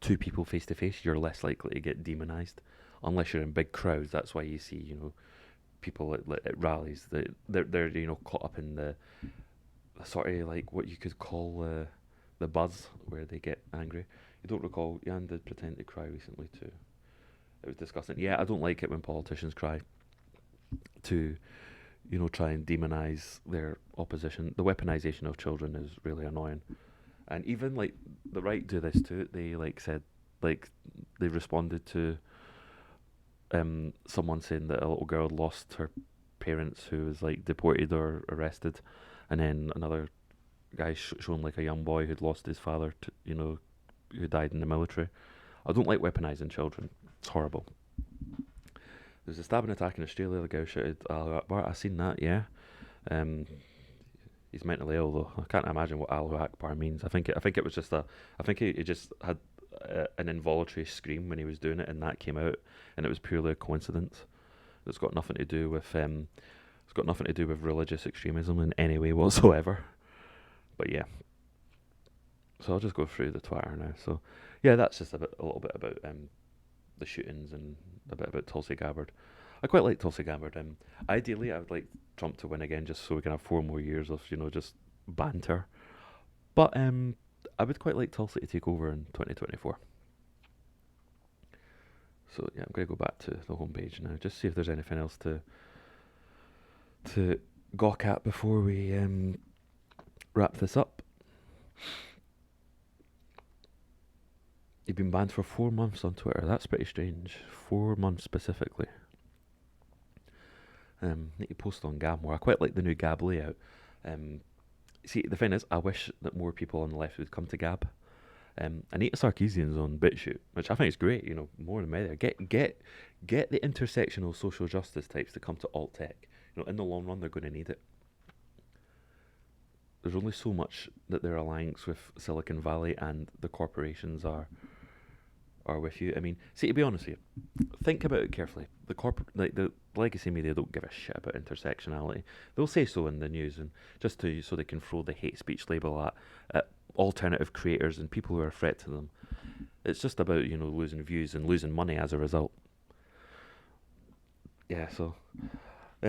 to people face to face, you're less likely to get demonized, unless you're in big crowds. That's why you see, you know, people at rallies. They're you know, caught up in the sort of like what you could call the buzz, where they get angry. You don't recall Jan did pretend to cry recently too. It was disgusting. Yeah, I don't like it when politicians cry to, you know, try and demonize their opposition. The weaponization of children is really annoying. And even like the right do this too. They like said, like, they responded to someone saying that a little girl lost her parents who was like deported or arrested, and then another guy shown like a young boy who'd lost his father to, you know, who died in the military. I don't like weaponizing children. It's horrible. There's a stabbing attack in Australia. The guy shouted, "Allahu Akbar." I seen that. Yeah. Um, he's mentally ill though. I can't imagine what Allahu Akbar means. I think it was just a. I think he just had an involuntary scream when he was doing it, and that came out, and it was purely a coincidence. It's got nothing to do with It's got nothing to do with religious extremism in any way whatsoever. But yeah. So I'll just go through the Twitter now. So yeah, that's just a little bit about the shootings and a bit about Tulsi Gabbard. I quite like Tulsi Gabbard. Ideally, I would like Trump to win again, just so we can have 4 more years of, you know, just banter. But I would quite like Tulsi to take over in 2024. So yeah, I'm going to go back to the homepage now, just see if there's anything else to gawk at before we wrap this up. You've been banned for 4 months on Twitter. That's pretty strange. 4 months specifically. Need to post on Gab more. I quite like the new Gab layout. See, the thing is, I wish that more people on the left would come to Gab. Anita Sarkeesian's on Bitchute, which I think is great. You know, more than better. Get the intersectional social justice types to come to alt tech. You know, in the long run, they're going to need it. There's only so much that their alliance with Silicon Valley and the corporations are with you. I mean, see, to be honest with you, think about it carefully. The legacy media don't give a shit about intersectionality. They'll say so in the news, and just so they can throw the hate speech label at alternative creators and people who are a threat to them. It's just about, you know, losing views and losing money as a result. Yeah, so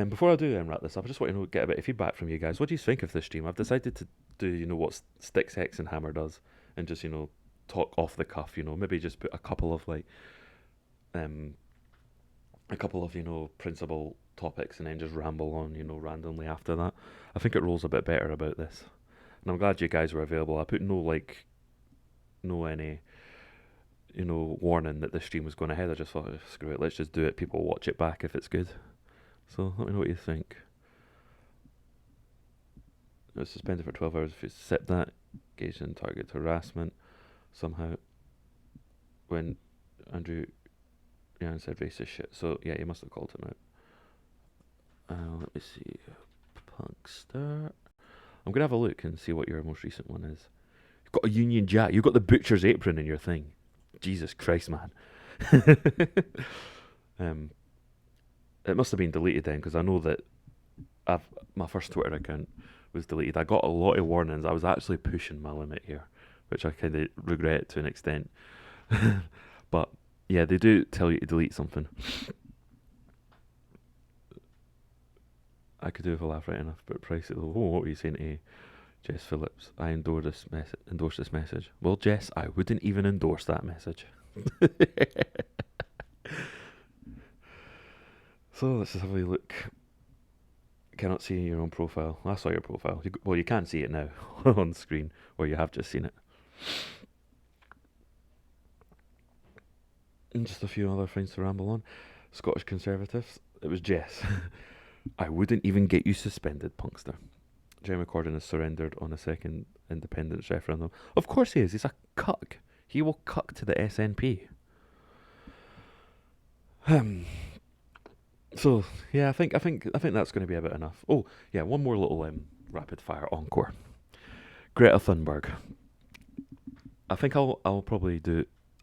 before I do wrap this up, I just want to get a bit of feedback from you guys. What do you think of this stream? I've decided to do, you know, what Sticks, Hex, and Hammer does, and just, you know, talk off the cuff. You know, maybe just put a couple of you know, principal topics, and then just ramble on, you know, randomly after that. I think it rolls a bit better about this, and I'm glad you guys were available. I put no any, you know, warning that the stream was going ahead. I just thought, screw it, let's just do it. People watch it back if it's good. So let me know what you think. It was suspended for 12 hours if you accept that. Engaged in target harassment somehow. When Andrew Yan said racist shit. So yeah, you must have called him out. Let me see. Punkster. I'm going to have a look and see what your most recent one is. You've got a Union Jack. You've got the butcher's apron in your thing. Jesus Christ, man. It must have been deleted then, because I know that my first Twitter account was deleted. I got a lot of warnings. I was actually pushing my limit here, which I kind of regret to an extent. But yeah, they do tell you to delete something. I could do with a laugh right enough, but price it. Oh, what were you saying to Jess Phillips, I endorse this message. Well, Jess, I wouldn't even endorse that message. So let's just have a wee look. Cannot see your own profile. I saw your profile. Well, you can see it now on screen, or you have just seen it. And just a few other things to ramble on. Scottish Conservatives. It was Jess. I wouldn't even get you suspended, punkster. Jeremy Corbyn has surrendered on a second independence referendum. Of course he is. He's a cuck. He will cuck to the SNP. So yeah, I think that's going to be about enough. Oh yeah, one more little rapid fire encore. Greta Thunberg. I think I'll probably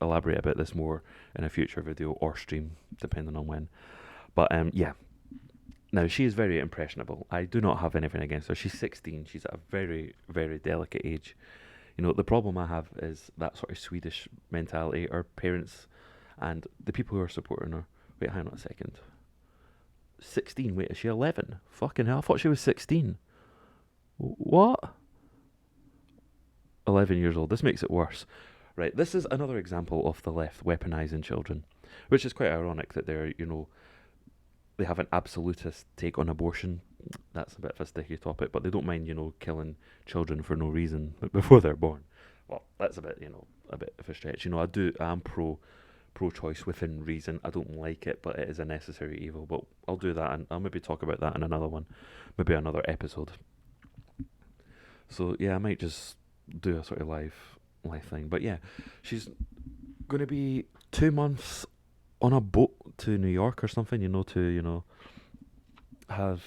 elaborate about this more in a future video or stream, depending on when. But yeah. Now she is very impressionable. I do not have anything against her. She's 16. She's at a very, very delicate age. You know, the problem I have is that sort of Swedish mentality. Our parents and the people who are supporting her. Wait, hang on a second. 16. Wait, is she 11? Fucking hell, I thought she was 16. What? 11 years old. This makes it worse. Right, this is another example of the left weaponising children, which is quite ironic that they're, they have an absolutist take on abortion. That's a bit of a sticky topic, but they don't mind, killing children for no reason before they're born. Well, that's a bit, a bit of a stretch. I'm pro-choice within reason. I don't like it, but it is a necessary evil. But I'll do that, and I'll maybe talk about that in another one, maybe another episode. So yeah, I might just do a sort of live thing. But yeah, she's going to be 2 months on a boat to New York or something, to have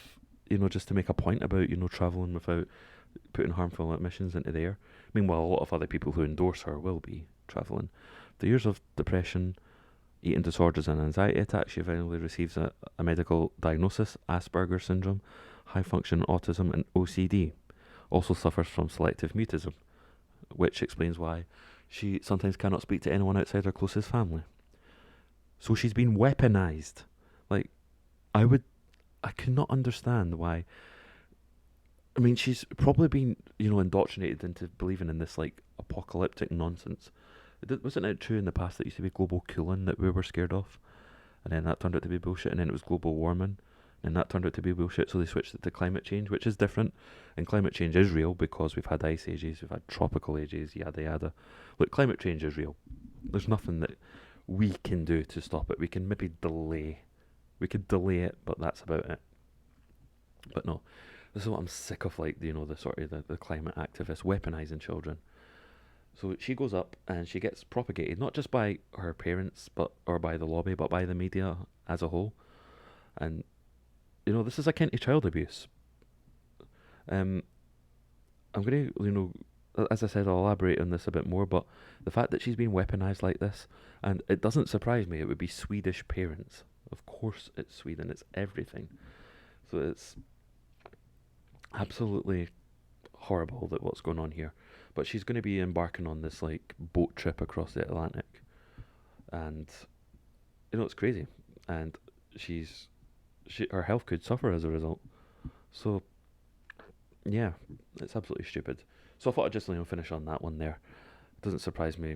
just to make a point about traveling without putting harmful emissions into the air. Meanwhile, a lot of other people who endorse her will be traveling. The years of depression, eating disorders and anxiety attacks, she eventually receives a medical diagnosis: Asperger's syndrome, high function autism, and OCD. Also suffers from selective mutism, which explains why she sometimes cannot speak to anyone outside her closest family. So she's been weaponized. Like, I could not understand why. I mean, she's probably been, indoctrinated into believing in this, like, apocalyptic nonsense. Wasn't it true in the past that it used to be global cooling that we were scared of? And then that turned out to be bullshit, and then it was global warming, and that turned out to be bullshit, so they switched it to climate change, which is different. And climate change is real because we've had ice ages, we've had tropical ages, yada yada. Look, climate change is real. There's nothing that we can do to stop it. We can maybe delay. We could delay it, but that's about it. But no, this is what I'm sick of, like, the sort of the climate activists weaponizing children. So she goes up and she gets propagated, not just by her parents, or by the lobby, but by the media as a whole. And this is akin to child abuse. I'm going to, as I said, I'll elaborate on this a bit more, but the fact that she's been weaponized like this, and it doesn't surprise me, it would be Swedish parents. Of course it's Sweden, it's everything. So it's absolutely horrible that what's going on here. But she's going to be embarking on this, like, boat trip across the Atlantic. And, it's crazy. And her health could suffer as a result. So, yeah, it's absolutely stupid. So I thought I'd just finish on that one there. It doesn't surprise me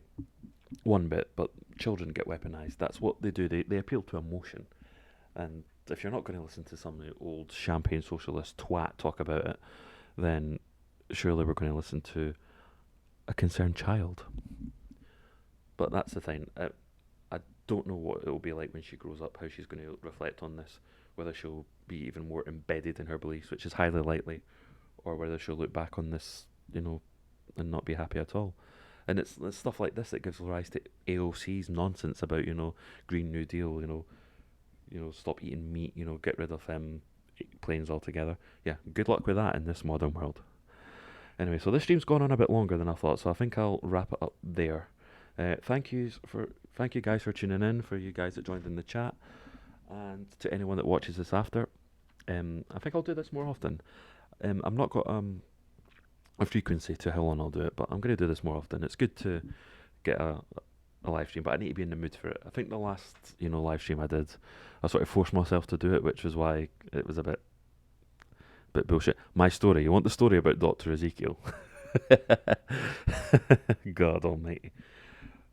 one bit, but children get weaponized. That's what they do. They appeal to emotion. And if you're not going to listen to some old champagne socialist twat talk about it, then surely we're going to listen to a concerned child. But that's the thing. I don't know what it will be like when she grows up, how she's going to reflect on this, whether she'll be even more embedded in her beliefs, which is highly likely, or whether she'll look back on this, and not be happy at all. And it's stuff like this that gives rise to AOC's nonsense about, Green New Deal, stop eating meat, get rid of planes altogether. Yeah, good luck with that in this modern world. Anyway, so this stream's gone on a bit longer than I thought, so I think I'll wrap it up there. Thank you guys for tuning in, for you guys that joined in the chat, and to anyone that watches this after. I think I'll do this more often. I've not got a frequency to how long I'll do it, but I'm going to do this more often. It's good to get a live stream, but I need to be in the mood for it. I think the last live stream I did, I sort of forced myself to do it, which was why it was a bit Bit bullshit. My story. You want the story about Dr. Ezekiel? God almighty.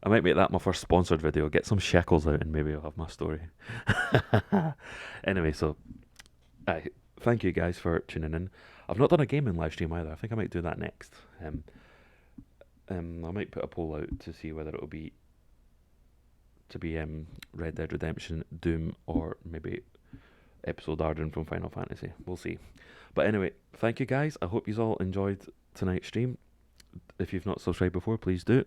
I might make that my first sponsored video. Get some shekels out and maybe I'll have my story. Anyway, so thank you guys for tuning in. I've not done a gaming live stream either. I think I might do that next. I might put a poll out to see whether it'll be Red Dead Redemption, Doom, or maybe episode Arden from Final Fantasy. We'll see. But anyway, thank you guys. I hope you all enjoyed tonight's stream. If you've not subscribed before, please do.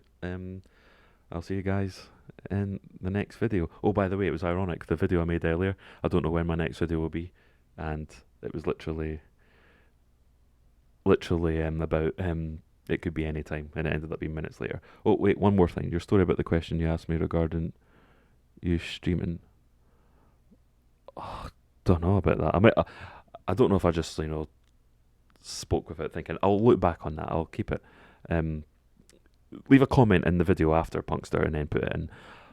I'll see you guys in the next video. Oh, by the way, it was ironic. The video I made earlier, I don't know when my next video will be, and it was literally about it could be any time, and it ended up being minutes later. Oh wait, one more thing. Your story about the question you asked me regarding you streaming. Oh, don't know about that. I don't know if I just spoke without thinking. I'll look back on that. I'll keep it. Leave a comment in the video after Punkster and then put it in.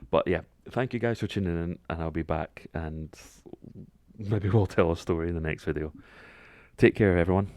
But yeah, thank you guys for tuning in, and I'll be back, and maybe we'll tell a story in the next video. Take care, everyone.